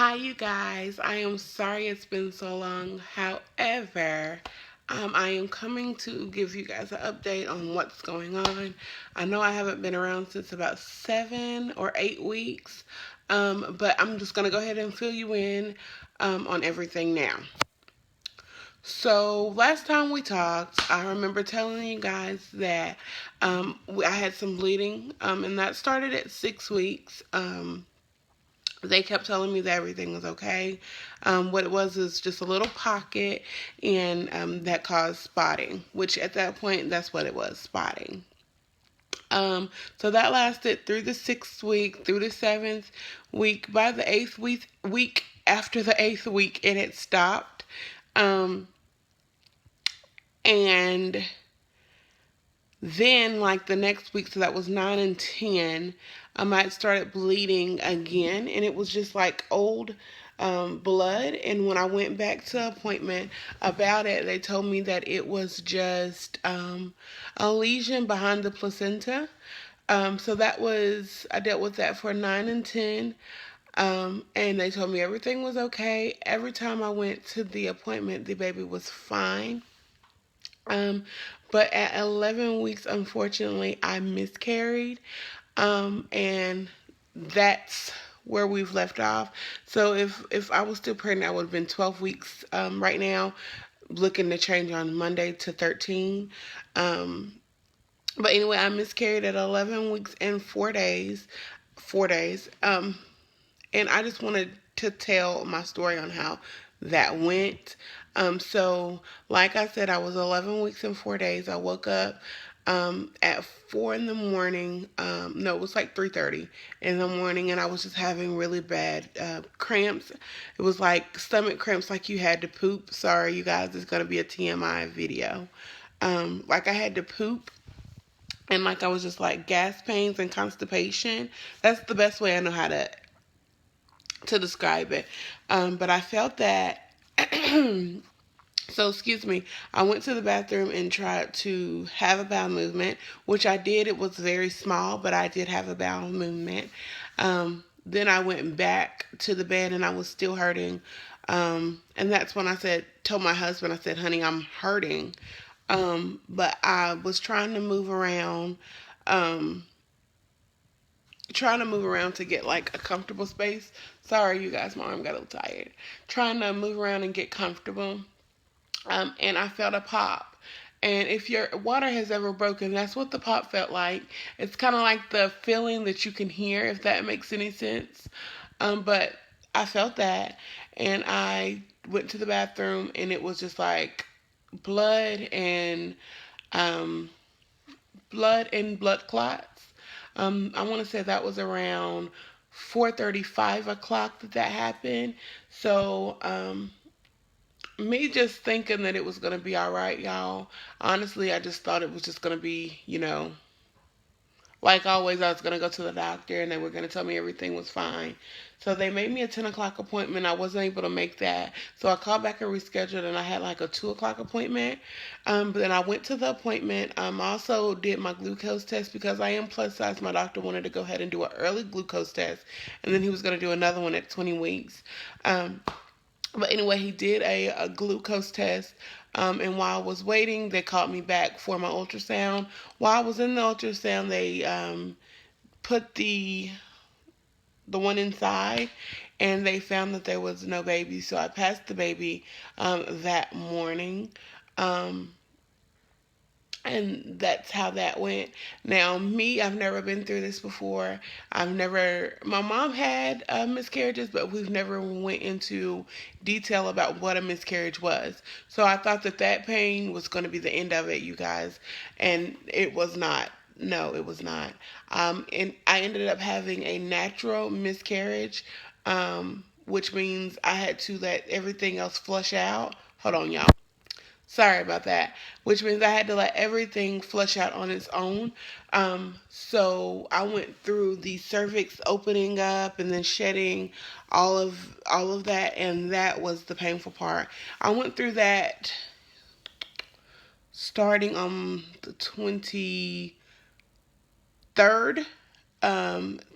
Hi, you guys. I am sorry it's been so long. However, I am coming to give you guys an update on what's going on. I know I haven't been around since about 7 or 8 weeks, but I'm just going to go ahead and fill you in on everything now. So, last time we talked, I remember telling you guys that I had some bleeding, and that started at 6 weeks. They kept telling me that everything was okay. What it was is just a little pocket, and that caused spotting, which at that point, that's what it was, spotting. So that lasted through the 6th week, through the 7th week. By the week after the 8th week, it had stopped. Um, and then, like the next week, so that was 9 and 10, I had started bleeding again, and it was just like old blood. And when I went back to appointment about it, they told me that it was just a lesion behind the placenta. So that was, I dealt with that for 9 and 10. And they told me everything was okay. Every time I went to the appointment, the baby was fine. Um, but at 11 weeks, unfortunately, I miscarried. And that's where we've left off. So if I was still pregnant, I would have been 12 weeks right now, looking to change on Monday to 13. Um, but anyway, I miscarried at 11 weeks and 4 days. 4 days. And I just wanted to tell my story on how that went. So, like I said, I was 11 weeks and 4 days. I woke up at 4 in the morning. No, it was like 3:30 in the morning, and I was just having really bad cramps. It was like stomach cramps, like you had to poop. Sorry, you guys, it's gonna be a TMI video. Like I had to poop, and like I was just like gas pains and constipation. That's the best way I know how to describe it. But I felt that. So, excuse me, I went to the bathroom and tried to have a bowel movement, which I did. It was very small, but I did have a bowel movement. Then I went back to the bed and I was still hurting. And that's when told my husband, I said, honey, I'm hurting. But I was um, trying to move around to get like a comfortable space. Sorry, you guys, my arm got a little tired. Trying to move around and get comfortable. And I felt a pop. And if your water has ever broken, that's what the pop felt like. It's kind of like the feeling that you can hear, if that makes any sense. But I felt that, and I went to the bathroom, and it was just like blood and um, blood clots. I want to say that was around 4:30, 5 o'clock that happened. So me just thinking that it was gonna be all right, y'all. Honestly, I just thought it was just gonna be, like always, I was gonna go to the doctor and they were gonna tell me everything was fine. So they made me a 10 o'clock appointment. I wasn't able to make that, so I called back and rescheduled, and I had like a 2 o'clock appointment. But then I went to the appointment. Also did my glucose test because I am plus size. My doctor wanted to go ahead and do an early glucose test, and then he was gonna do another one at 20 weeks. Um, but anyway, he did a glucose test. And while I was waiting, they called me back for my ultrasound. While I was in the ultrasound, they put the one inside, and they found that there was no baby. So I passed the baby that morning. Um, and that's how that went. Now, me, I've never been through this before. My mom had miscarriages, but we've never went into detail about what a miscarriage was. So I thought that pain was going to be the end of it, you guys, and it was not. No, it was not. And I ended up having a natural miscarriage, which means I had to let everything else flush out. Hold on, y'all. Sorry about that. Which means I had to let everything flush out on its own. So I went through the cervix opening up and then shedding all of that, and that was the painful part. I went through that starting on the 23rd.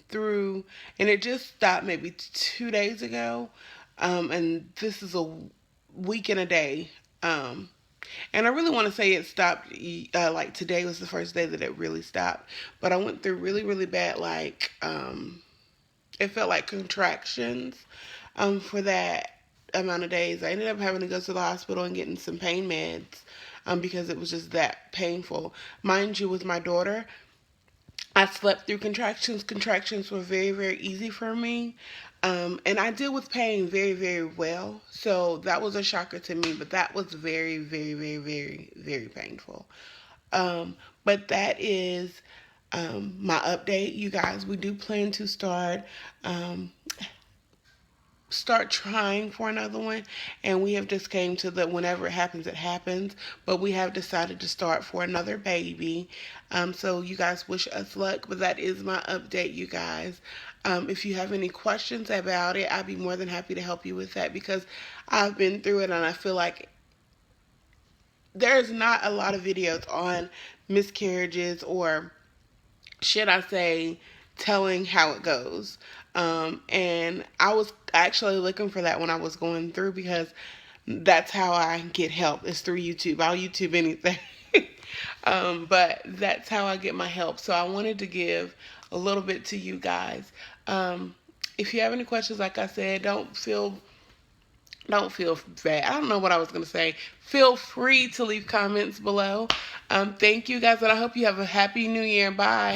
through, and it just stopped maybe 2 days ago. And this is a week and a day. Um, and I really want to say it stopped. Like today was the first day that it really stopped. But I went through really, really bad, like, it felt like contractions for that amount of days. I ended up having to go to the hospital and getting some pain meds because it was just that painful. Mind you, with my daughter, I slept through contractions. Contractions were very, very easy for me. And I deal with pain very, very well. So that was a shocker to me, but that was very, very, very, very, very painful. But that is my update, you guys. We do plan to um, start trying for another one, and we have just came to the whenever it happens it happens, but we have decided to start for another baby. So you guys wish us luck, but that is my update, you guys. If you have any questions about it, I'd be more than happy to help you with that, because I've been through it and I feel like there's not a lot of videos on miscarriages, or should I say, telling how it goes. And I was actually looking for that when I was going through, because that's how I get help, is through YouTube. I'll YouTube anything. But that's how I get my help. So I wanted to give a little bit to you guys. If you have any questions, like I said, don't feel bad. I don't know what I was going to say. Feel free to leave comments below. Thank you guys, and I hope you have a happy new year. Bye.